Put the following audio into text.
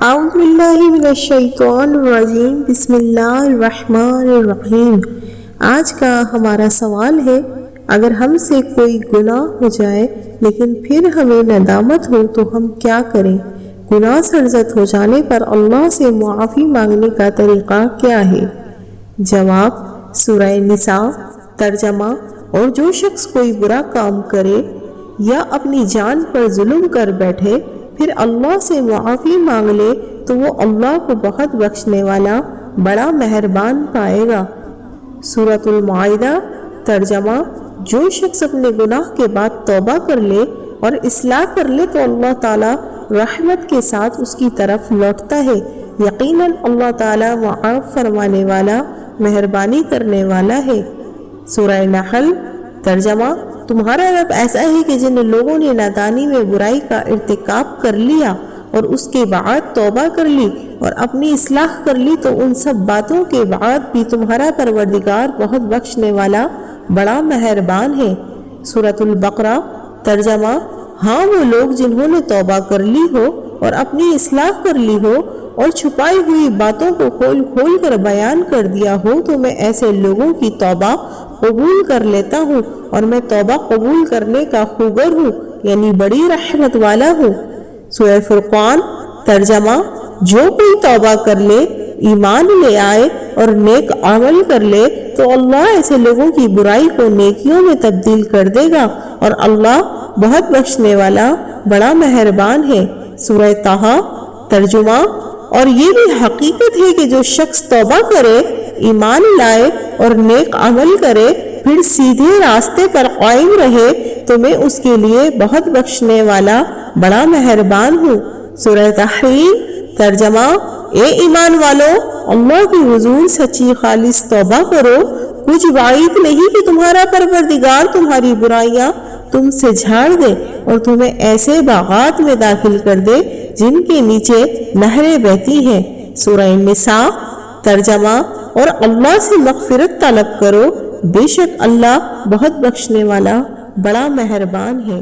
اعوذ باللہ من الشیطان الرجیم، بسم اللہ الرحمن الرحیم۔ آج کا ہمارا سوال ہے، اگر ہم سے کوئی گناہ ہو جائے لیکن پھر ہمیں ندامت ہو تو ہم کیا کریں؟ گناہ سرزد ہو جانے پر اللہ سے معافی مانگنے کا طریقہ کیا ہے؟ جواب: سورہ نساء۔ ترجمہ: اور جو شخص کوئی برا کام کرے یا اپنی جان پر ظلم کر بیٹھے پھر اللہ سے معافی مانگ لے تو وہ اللہ کو بہت بخشنے والا بڑا مہربان پائے گا۔ سورۃ المائدہ۔ ترجمہ: جو شخص اپنے گناہ کے بعد توبہ کر لے اور اصلاح کر لے تو اللہ تعالیٰ رحمت کے ساتھ اس کی طرف لوٹتا ہے۔ یقیناً اللہ تعالیٰ معاف فرمانے والا، مہربانی کرنے والا ہے۔ سورہ نحل۔ ترجمہ: تمہارا رب ایسا ہے کہ جن لوگوں نے نادانی میں برائی کا ارتکاب کر لیا اور اس کے بعد توبہ کر لی اور اپنی اصلاح کر لی تو ان سب باتوں کے بعد بھی تمہارا پروردگار بہت بخشنے والا بڑا مہربان ہے۔ سورۃ البقرہ۔ ترجمہ: ہاں وہ لوگ جنہوں نے توبہ کر لی ہو اور اپنی اصلاح کر لی ہو اور چھپائی ہوئی باتوں کو کھول کھول کر بیان کر دیا ہو تو میں ایسے لوگوں کی توبہ قبول کر لیتا ہوں اور میں توبہ قبول کرنے کا خوگر ہوں، یعنی بڑی رحمت والا ہوں۔ سورہ فرقان۔ ترجمہ: جو کوئی توبہ کر لے، ایمان لے آئے اور نیک عمل کر لے تو اللہ ایسے لوگوں کی برائی کو نیکیوں میں تبدیل کر دے گا اور اللہ بہت بخشنے والا بڑا مہربان ہے۔ سورہ طٰہٰ۔ ترجمہ: اور یہ بھی حقیقت ہے کہ جو شخص توبہ کرے، ایمان لائے اور نیک عمل کرے پھر سیدھے راستے پر قائم رہے تو میں اس کے لیے بہت بخشنے والا بڑا مہربان ہوں۔ سورہ تحریم۔ ترجمہ: اے ایمان والو، اللہ کے حضور سچی خالص توبہ کرو، کچھ بعید نہیں کہ تمہارا پروردگار تمہاری برائیاں تم سے جھاڑ دے اور تمہیں ایسے باغات میں داخل کر دے جن کے نیچے نہریں بہتی ہیں۔ سورہ نساء۔ ترجمہ: اور اللہ سے مغفرت طلب کرو، بے شک اللہ بہت بخشنے والا بڑا مہربان ہے۔